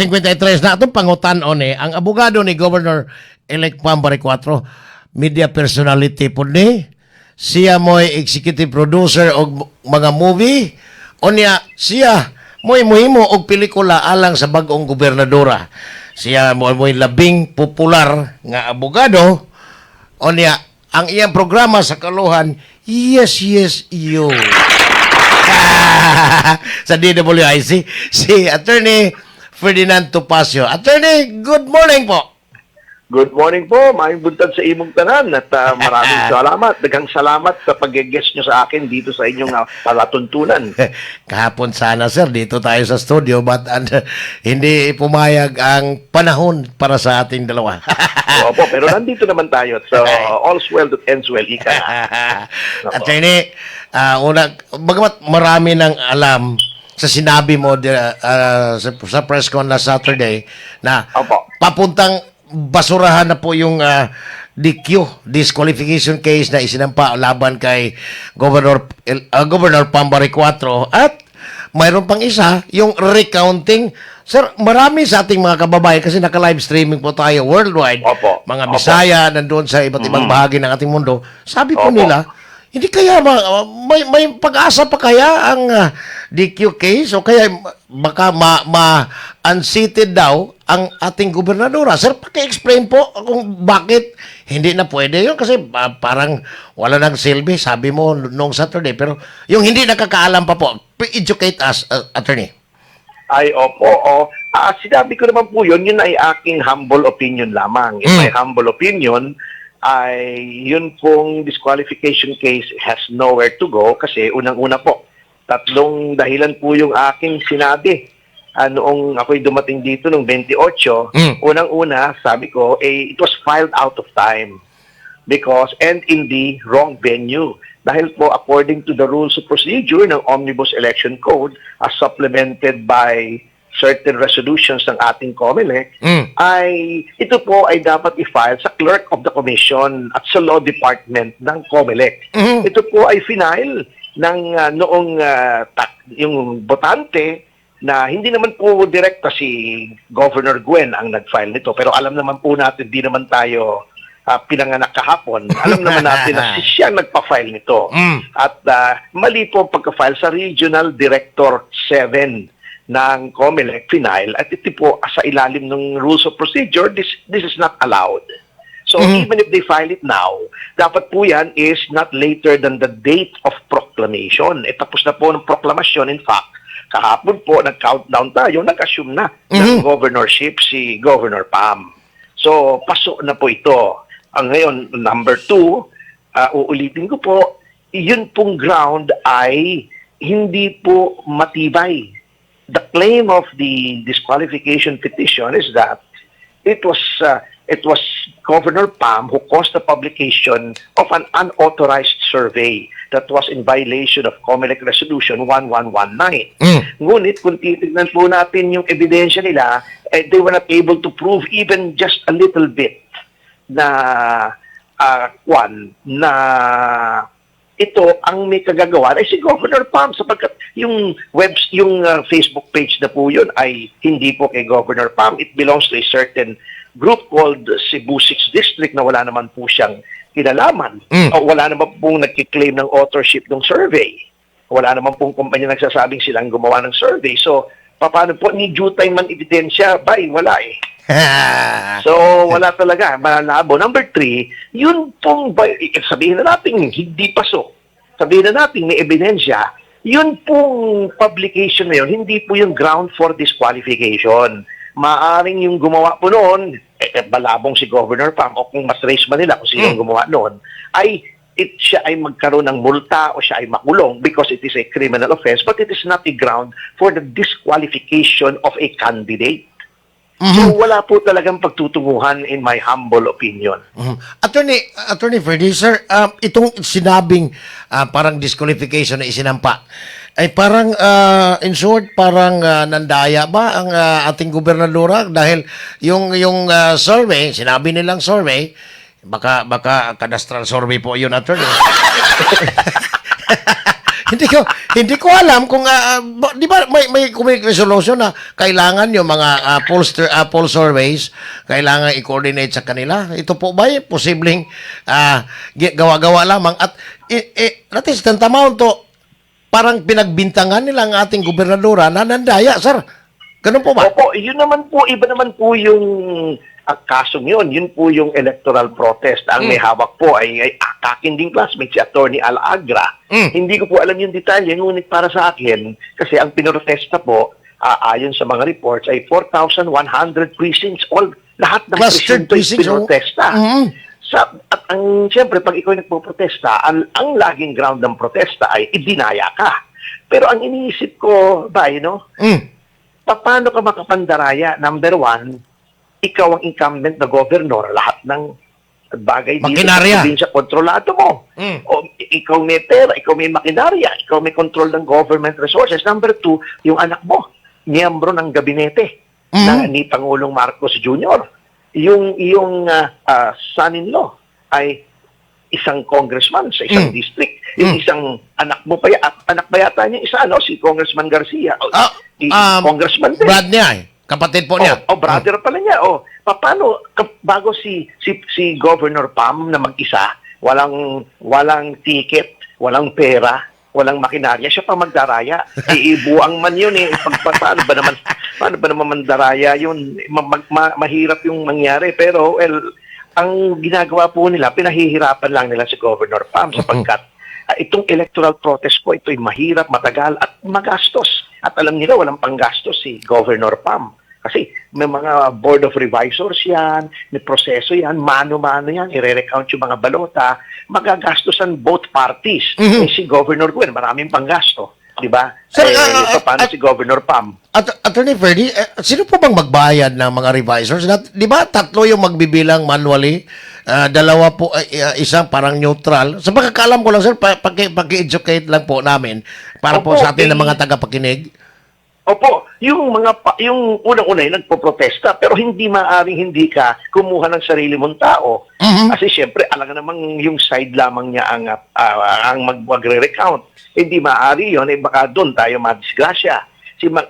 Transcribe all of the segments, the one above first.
53 na itong pangutan-on ang abogado ni Governor-elect Pambari 4, media personality po ni, siya mo'y executive producer og mga movie, o niya, siya mo'y muhimo og pelikula alang sa bagong gobernadora. Siya mo'y labing popular nga abogado, o niya, ang iyang programa sa kaluhan, Yes, Yes, You. Sa DWIC, si Attorney Ferdinand Topacio. Attorney, good morning po. Good morning po. Maayong buntag sa imong tanan at maraming salamat. Daghang salamat sa pag-guest nyo sa akin dito sa inyong palatuntunan. Kahapon sana, sir, dito tayo sa studio but hindi pumayag ang panahon para sa ating dalawa. Opo, pero nandito naman tayo. So, all's well that ends well, ika na. Attorney, bagamat marami nang alam sa sinabi mo sa press con last Saturday na Opo. papuntang basurahan na po yung DQ, disqualification case na isinampa laban kay Governor Pambari 4 at mayroon pang isa, yung recounting. Sir, marami sa ating mga kababayan kasi naka-live streaming po tayo worldwide. Opo. Mga Bisaya, nandun sa iba't ibang bahagi ng ating mundo. Sabi po Opo. nila, hindi kaya may pag-asa pa kaya ang DQ case o kaya baka unseated daw ang ating gobernadora. Sir, paki-explain po kung bakit hindi na pwede yun kasi parang wala nang silbi, sabi mo noong Saturday. Pero yung hindi nakakaalam pa po, educate us, attorney. Ay, opo. Sinabi ko naman po yun ay aking humble opinion lamang. In my humble opinion, ay yun pong disqualification case has nowhere to go kasi unang-una po, tatlong dahilan po yung aking sinabi. Noong ako'y dumating dito noong 28, unang-una, sabi ko, it was filed out of time because and in the wrong venue. Dahil po, according to the rules of procedure ng Omnibus Election Code, as supplemented by certain resolutions ng ating COMELEC, ay ito po ay dapat i-file sa clerk of the commission at sa law department ng COMELEC. Ito po ay final ng yung botante na hindi naman po direkta si Governor Gwen ang nag-file nito. Pero alam naman po natin, di naman tayo pinanganak kahapon. Alam naman natin na siya nagpa-file nito. At mali po ang pagka-file sa Regional Director 7 ng COMELEC final at ito po sa ilalim ng rules of procedure, this is not allowed. So even if they file it now, dapat po yan is not later than the date of proclamation. Tapos na po ng proklamasyon. In fact, kahapon po, nag-countdown tayo, nag-assume na ng governorship si Governor Pam. So, paso na po ito. Ngayon, number 2, uulitin ko po, yun pong ground ay hindi po matibay. The claim of the disqualification petition is that it was Governor Pam who caused the publication of an unauthorized survey that was in violation of COMELEC Resolution 1119. Ngunit kung titignan po natin yung ebidensya nila, they were not able to prove even just a little bit na ito ang may kagagawa ay si Governor Pam sapagkat yung Facebook page na po yun ay hindi po kay Governor Pam. It belongs to a certain group called Cebu 6 District na wala naman po siyang kinalaman. O wala naman pong nagkiklaim ng authorship ng survey. Wala naman pong kumpanya nagsasabing silang gumawa ng survey. So, paano po ni due time man ebidensya? Wala eh. So, wala talaga. Malabo. Number 3, yun pong, sabihin na natin, hindi paso. Sabihin na natin, may ebidensya. Yun pong publication na yun, hindi po yung ground for disqualification. Maaring yung gumawa po noon, balabong si Governor Pam, o kung mas-race man nila kung sino gumawa noon, ay siya ay magkaroon ng multa o siya ay makulong because it is a criminal offense, but it is not a ground for the disqualification of a candidate. So, wala po talagang pagtutunguhan in my humble opinion. Attorney Freddy, sir, itong sinabing parang disqualification na isinampa, ay parang, in short, parang nandaya ba ang ating gobernadora? Dahil yung survey, sinabi nilang survey, baka cadastral survey po yun, attorney. hindi ko alam kung di ba may community resolution na kailangan yung mga poll surveys kailangan i-coordinate sa kanila. Ito po ba posibleng gawa-gawa lamang at at least tantamount to parang pinagbintangan nila ang ating gobernadora na nandaya, sir. Ganun po ba? Opo, yun naman po, iba naman po yung kasong yun. Yun po yung electoral protest. Ang may hawak po ay akakin ding classmate, si Attorney Alagra. Hindi ko po alam yung detalye, ngunit para sa akin, kasi ang pinrotesta po, ayon sa mga reports, ay 4,100 precincts. Lahat ng Clustered presinto ay precincts, pinrotesta. Mm-hmm. Siyempre, pag ikaw nagpoprotesta, ang laging ground ng protesta ay idinaya ka. Pero ang iniisip ko, paano ka makapandaraya? Number one, ikaw ang incumbent na governor, lahat ng bagay Makinarya. dito sa kontrolado mo. O, ikaw may pera, ikaw may makinarya, ikaw may control ng government resources. Number two, yung anak mo, miyembro ng gabinete ni Pangulong Marcos Jr. Yung son-in-law ay isang congressman sa isang district. Yung isang anak mo pa anak ba yata niya isa, si Congressman Garcia. Congressman din. Brad niya, kapatid po niya. Brother pala niya. Paano bago si Governor Pam na mag-isa, walang ticket, walang pera, walang makinarya, siya pa magdaraya. Iibuang man yun paano ba naman mandaraya yun? Mahirap yung mangyari. Pero, ang ginagawa po nila, pinahihirapan lang nila si Governor Pam sapagkat itong electoral protest po, ito ay mahirap, matagal at magastos. At alam nila, walang panggastos si Governor Pam. Kasi may mga board of revisors yan, may proseso yan, mano-mano yan, i-recount yung mga balota, magagastosan both parties. Si Governor Gwen, maraming panggasto. Diba? Sir, paano si Governor Pam? Attorney Ferdy, sino po bang magbayad ng mga revisors? Di ba tatlo yung magbibilang manually? Dalawa po, isang parang neutral. Sa pagkakaalam ko lang, sir, paki-educate lang po namin para po sa atin ng mga tagapakinig. Opo, yung unang-una yung nagpo-protesta pero hindi maaring hindi ka kumuha ng sarili mong tao. Kasi siyempre, alam namang yung side lamang niya ang magre-recount. Hindi maaari yun, baka doon tayo madisgrasya.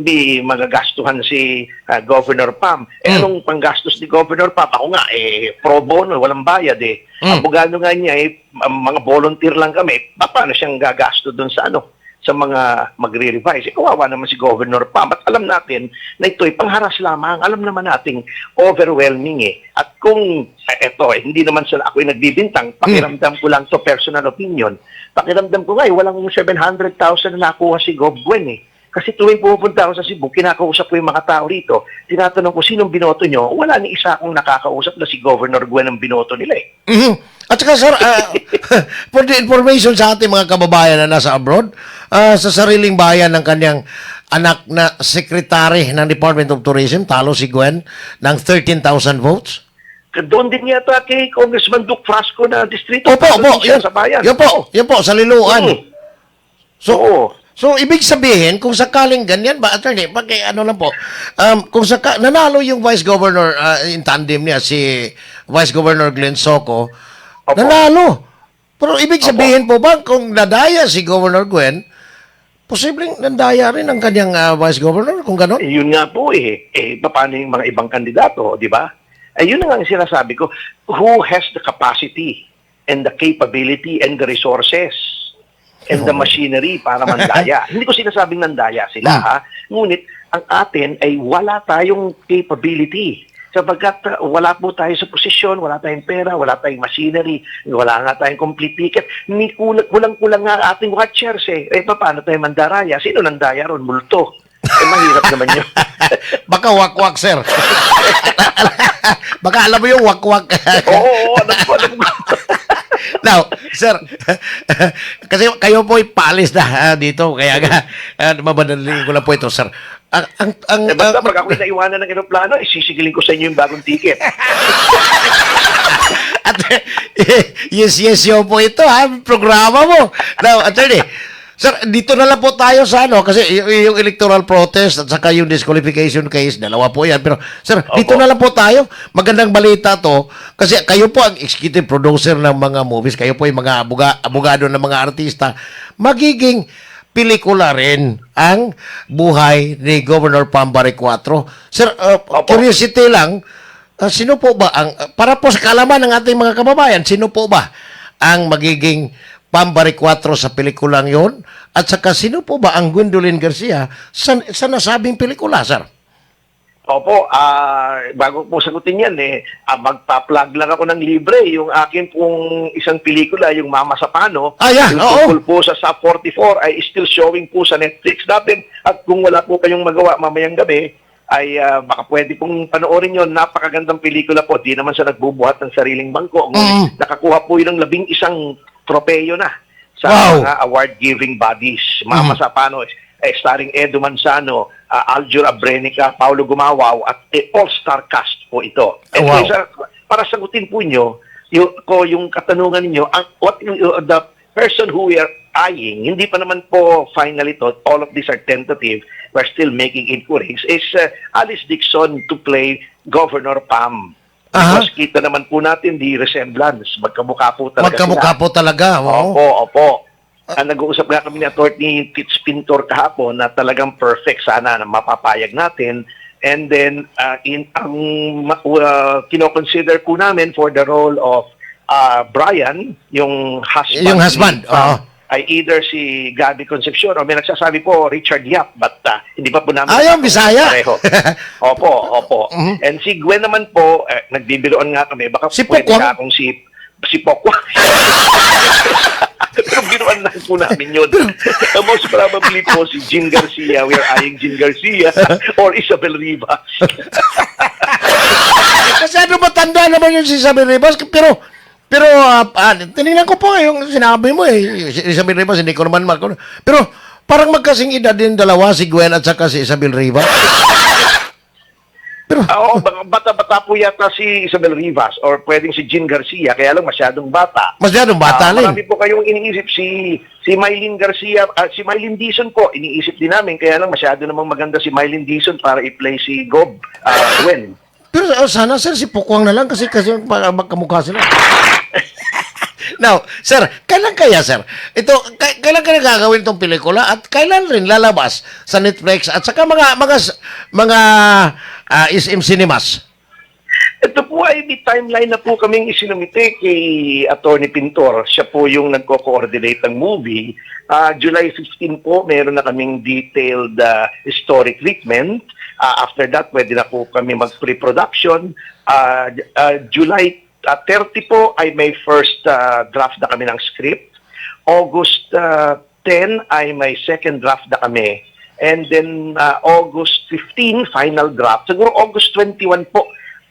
Di magagastuhan si Governor Pam. Anong panggastos ni Governor Pam? Ako nga, pro bono, walang bayad Abogado nga niya, mga volunteer lang kami. Paano siyang gagasto doon sa sa mga magre-revise. Kawawa naman si Governor Pam. At alam natin na ito'y pangharas lamang. Alam naman nating overwhelming At kung, hindi naman ako'y nagbibintang, pakiramdam ko lang to personal opinion. Pakiramdam ko nga, walang 700,000 na nakuha si Gov. Gwen Kasi tuwing pupunta ako sa Cebu, kinakausap ko yung mga tao rito. Tinatanong ko, sinong binoto nyo? Wala ni isa akong nakakausap na si Governor Gwen ang binoto nila At saka, sir, for the information sa ating mga kababayan na nasa abroad, sa sariling bayan ng kanyang anak na secretary ng Department of Tourism, talo si Gwen, ng 13,000 votes. Doon din yata kay Congressman Duke Frasco na distrito. Opo, yun, sa bayan. Yun po, sa Liloan. Oo. So, ibig sabihin, kung sakaling ganyan ba, attorney, lang po, kung nanalo yung Vice Governor in tandem niya, si Vice Governor Glenn Soco, nanalo. Pero ibig sabihin po ba, kung nadaya si Governor Gwen, posibleng nandaya rin ang kanyang Vice Governor, kung gano'n? Yun nga po paano yung mga ibang kandidato, di ba? Yun nga ang sinasabi ko, who has the capacity and the capability and the resources and the machinery para mandaya. Hindi ko sinasabing nandaya sila, Ngunit, ang atin ay wala tayong capability. Sapagkat wala po tayo sa posisyon, wala tayong pera, wala tayong machinery, wala nga tayong complete ticket. Kulang-kulang nga ating watchers paano tayo mandaraya? Sino nandaya ron? Multo. Mahirap naman yun. Baka wakwak, sir. Baka alam mo yung wakwak. Oo, alam mo. Now, sir, kasi kayo po palis na dito, kaya mabadaling ko lang po ito, sir. Basta pag ako'y naiwanan ng aeroplano, isisigilin ko sa inyo yung bagong ticket. At yes, yun po ito, programa mo. Now, attorney, sir, dito na lang po tayo sa kasi yung electoral protest at saka yung disqualification case, dalawa po yan. Pero, sir, dito na lang po tayo. Magandang balita to. Kasi kayo po ang executive producer ng mga movies. Kayo po yung mga abogado ng mga artista. Magiging pelikula rin ang buhay ni Governor Pambare 4. Sir, curiosity lang, sino po ba ang, para po sa kaalaman ng ating mga kababayan, sino po ba ang magiging Pambare 4 sa pelikulang yon? At saka sino po ba ang Gwendolyn Garcia sa nasabing pelikula, sir? Opo, bago po sagutin yan, magpa-plug lang ako ng libre. Yung akin pong isang pelikula, yung Mama sa Pano, Yeah, yung oo. tungkol po sa Sub 44 ay still showing po sa Netflix natin. At kung wala po kayong magawa mamayang gabi, ay baka pwede pong panoorin yon. Napakagandang pelikula po. Di naman siya nagbubuhat ng sariling bangko. Nakakuha po yun ng 11 tropeyo na sa mga award-giving bodies. Mama sa Pano, starring Edo Manzano, Aljur Abrenica, Paulo Gumawaw, at all-star cast po ito. And para sagutin po nyo, yung katanungan ninyo, the person who we are eyeing, hindi pa naman po final ito, all of these are tentative, we're still making inquiries, is Alice Dixon to play Governor Pam. Because kita naman po natin the resemblance, magkamukha po talaga Magkamukha po talaga. Opo. Nag-uusap nga kami ni Atty. Tits Pintor kahapon na talagang perfect sana na mapapayag natin. And then, kino-consider po namin for the role of Brian, yung husband. Yung husband, ay either si Gabby Concepcion o may nagsasabi po Richard Yap, but hindi pa po namin. Yung Bisaya. Pareho. Opo. And si Gwen naman po, nagbibiroan nga kami, baka Si pwede Pokwang? nga akong si Pokwang. Pero biruan lang po namin yun. Most probably po si Jean Garcia, we are eyeing Jean Garcia, or Isabel Rivas. Kasi matanda naman yung si Isabel Rivas, pero tinignan ko po yung sinabi mo si Isabel Rivas, hindi ko naman pero parang magkasing edad din dalawa, si Gwen at saka si Isabel Rivas. Pero bata-bata po yata si Isabel Rivas or pwedeng si Jean Garcia, kaya lang masyadong bata. Masyadong bata rin. Marami po kayong iniisip si Mylene Garcia, si Mylene Dizon po, iniisip din namin, kaya lang masyado namang maganda si Mylene Dizon para i-play si Gob Gwen. Pero sana sir, si Pokwang na lang kasi para magkamukha sila. Now, sir, kailan kaya sir? Kailan kaya gagawin itong pelikula at kailan rin lalabas sa Netflix at saka mga SM Cinemas? Ito po ay may timeline na po kaming isinumite kay Atty. Pintor. Siya po yung nagko-coordinate ng movie. July 15 po, meron na kaming detailed story treatment. After that, pwede na po kami mag-pre-production. July 30 po ay may first draft na kami ng script. August 10 ay may second draft na kami. And then August 15, final draft. Siguro August 21 po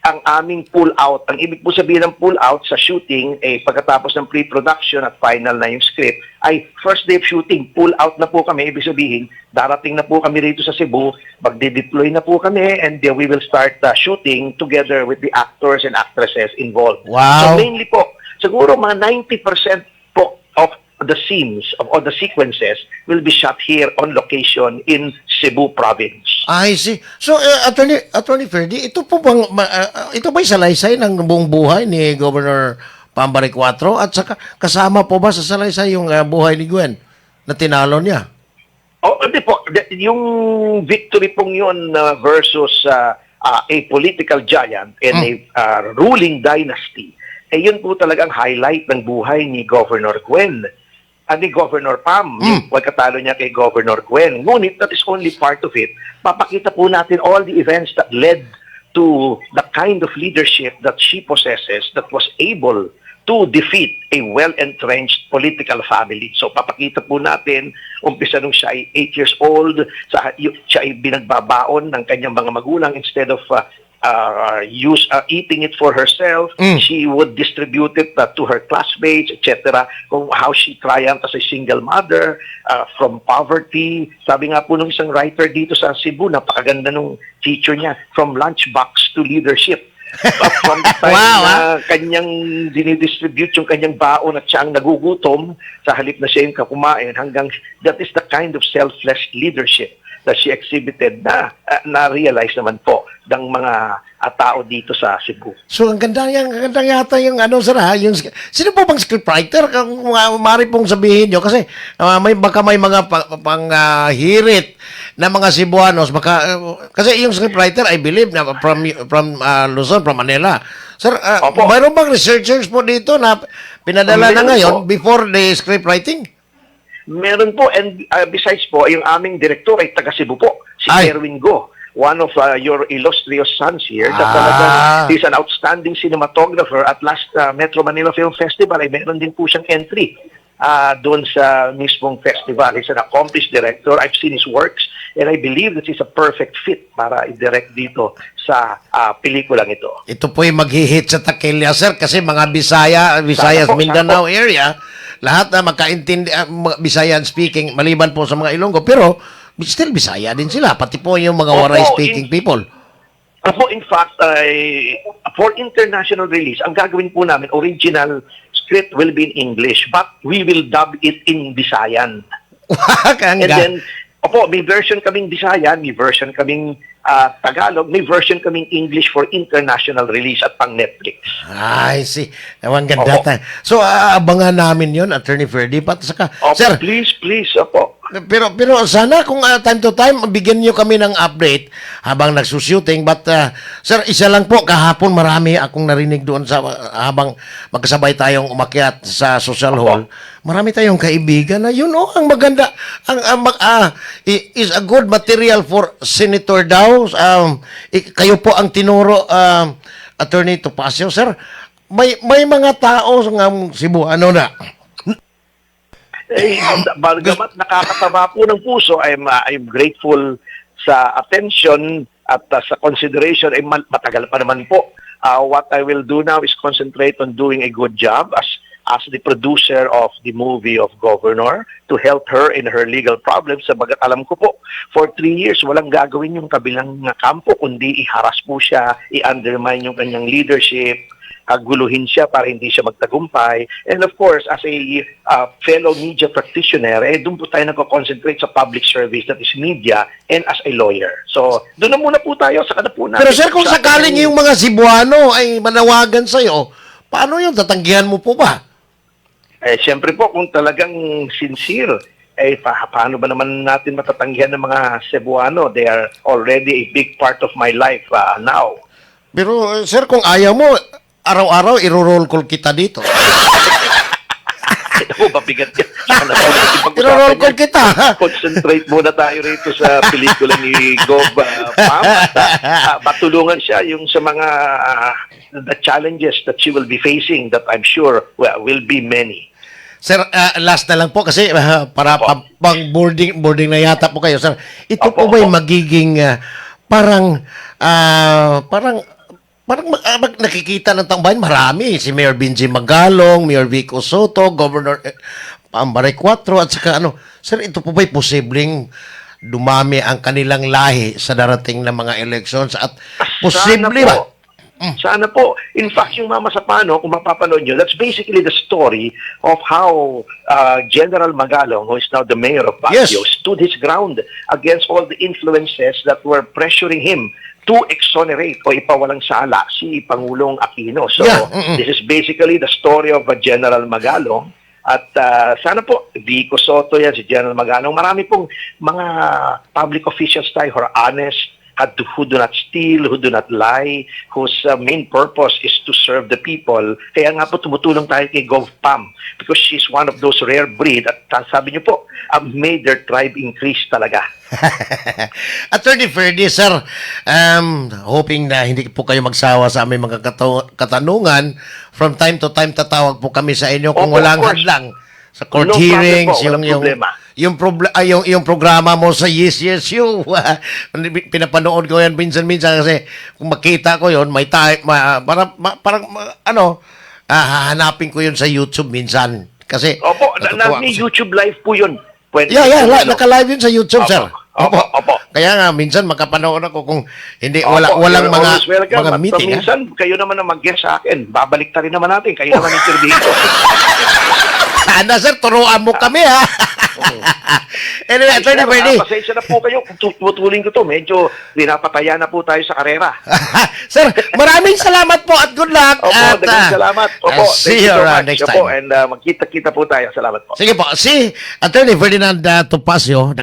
ang aming pull-out. Ang ibig po sabihin ng pull-out sa shooting, pagkatapos ng pre-production at final na yung script, ay first day of shooting, pull-out na po kami. Ibig sabihin, darating na po kami rito sa Cebu, magde-deploy na po kami, and then we will start shooting together with the actors and actresses involved. Wow. So mainly po, siguro mga 90% po of the scenes, of all the sequences, will be shot here on location in Cebu Province. I see. So, Attorney Ferdy, ito ba'y salaysay ng buong buhay ni Governor Pambare 4? At saka, kasama po ba sa salaysay yung buhay ni Gwen na tinalo niya? Hindi po. Yung victory pong yun versus a political giant and a ruling dynasty, yun po talagang highlight ng buhay ni Governor Gwen. Ni Governor Pam, yung pagkatalo niya kay Governor Gwen. Ngunit, that is only part of it. Papakita po natin all the events that led to the kind of leadership that she possesses that was able to defeat a well-entrenched political family. So, papakita po natin, umpisa nung siya ay 8 years old, siya ay binagbabaon ng kanyang mga magulang instead of eating it for herself. She would distribute it to her classmates, etc. Kung how she triumphed as a single mother from poverty. Sabi nga po nung isang writer dito sa Cebu, napakaganda nung feature niya, from lunchbox to leadership. From the time na kanyang dinidistribute yung kanyang baon at siya ang nagugutom sa halip na siya yung kakumain, hanggang that is the kind of selfless leadership that she exhibited na na-realize naman po ng mga tao dito sa Cebu. So ang ganda yata yung ano sir ha, yung sino po bang scriptwriter kung maaari pong sabihin nyo kasi baka may mga hirit na mga Cebuanos baka kasi yung scriptwriter I believe na from Luzon, from Manila. Sir, Opo. mayroon bang researchers po dito na pinadala na Meron ngayon po. before the scriptwriting? Meron po, and besides po, yung aming director ay taga Cebu po, si Ay. Erwin Go. One of your illustrious sons here. That Ah. talagang he's an outstanding cinematographer. At last Metro Manila Film Festival ay meron din po siyang entry doon sa mismong festival. He's an accomplished director. I've seen his works and I believe that he's a perfect fit para i-direct dito sa pelikulang ito. Ito po yung mag-hit sa Takelia, sir, kasi mga Visayas, Sana po, Mindanao area, lahat na magkaintindi, Visayan speaking, maliban po sa mga Ilonggo, pero still Bisaya din sila, pati po yung mga Opo, Waray speaking people. Ako, in fact, for international release, ang gagawin po namin, original script will be in English, but we will dub it in Visayan. And then, may version kaming Visayan, may version kaming Tagalog, may version kaming English for international release at pang Netflix. I see. Ewan ganda Opo. tayo. So, abangan namin yun, Attorney Ferdy. Saka, Opo, sir, please, opo. pero sana kung time to time, bigyan nyo kami ng update habang nagsushooting. But, sir, isa lang po, kahapon marami akong narinig doon sa habang magkasabay tayong umakyat sa social hall. Marami tayong kaibigan na yun, ang maganda. Is a good material for Senator daw. Kayo po ang tinuro, Attorney Topacio, sir. May mga tao ng Cebuano na. Bagamat nakakataba po ng puso, I'm grateful sa attention at sa consideration. Matagal pa naman po. What I will do now is concentrate on doing a good job as the producer of the movie of Governor to help her in her legal problems. Sabagat alam ko po, for 3 years, walang gagawin yung kabilang kampo, kundi iharas po siya, i-undermine yung kanyang leadership, guluhin siya para hindi siya magtagumpay. And of course, as a fellow media practitioner, doon po tayo nagko-concentrate sa public service, that is media, and as a lawyer. So, doon na muna po tayo, saka na po natin. Pero sir, kung sakaling yung mga Cebuano ay manawagan sa'yo, paano yung tatanggihan mo po ba? Siyempre po, kung talagang sincere, paano ba naman natin matatanggihan ng mga Cebuano? They are already a big part of my life now. Pero sir, kung ayaw mo, araw-araw iro-roll call kita dito. Ako, mabigat yan. Sana po natin pag-usapan Iro-roll call yan. kita. Concentrate muna tayo rito sa pelikula ni Gov. Pam. Matulungan siya yung sa mga the challenges that she will be facing that I'm sure will be many. Sir, last na lang po kasi para pang boarding na yata po kayo. Sir, ito po Opo, ba'y opo. magiging parang nakikita ng taong bayan? Marami. Si Mayor Benji Magalong, Mayor Vico Soto, Governor Pambaray 4, at saka Sir, ito po ba'y posibleng dumami ang kanilang lahi sa darating na mga elections? At posible ba? Sana po. In fact, yung Mama Sapano, kung mapapanood nyo, that's basically the story of how General Magalong, who is now the mayor of Baguio, Yes. stood his ground against all the influences that were pressuring him to exonerate o ipawalang sala si Pangulong Aquino. So, Yeah, this is basically the story of General Magalong. At sana po, Vico Soto yan, si General Magalong. Marami pong mga public officials tayo who are honest, who do not steal, who do not lie, whose main purpose is to serve the people. Kaya nga po tumutulong tayo kay Gov Pam because she's one of those rare breed at sabi niyo po, made their tribe increase talaga. Attorney Ferdy, sir, hoping na hindi po kayo magsawa sa aming mga katanungan. From time to time, tatawag po kami sa inyo kung Opo, walang of course. hadlang sa court No problem hearings, po, walang problema. yung programa mo sa Yes, Yes, You. Pinapanood ko yan minsan-minsan kasi kung makita ko yon may time, hahanapin ko yun sa YouTube minsan. Kasi, Opo, natutuwa may ako sa- YouTube live po yun. Pwede Yeah, po, naka-live yun sa YouTube, Opo, sir. opo. Kaya nga, minsan makapanood ako kung hindi, Opo, walang you're mga, always welcome. mga At meeting. ha? minsan, kayo naman ang mag-guest sa akin. Babalik ta rin naman natin. Kayo naman interview ko. Sana, sir, turuan mo kami, ha? Anyway, Attorney Bernie. Pasensya na po kayo kung tutulin ko to. Medyo pinapataya na po tayo sa karera. Sir, maraming salamat po at good luck. Opo, at, dagang salamat. Opo, see thank you so much. next Opo, time. and magkita-kita po tayo. Salamat po. Sige po, si Attorney Ferdinand Topacio,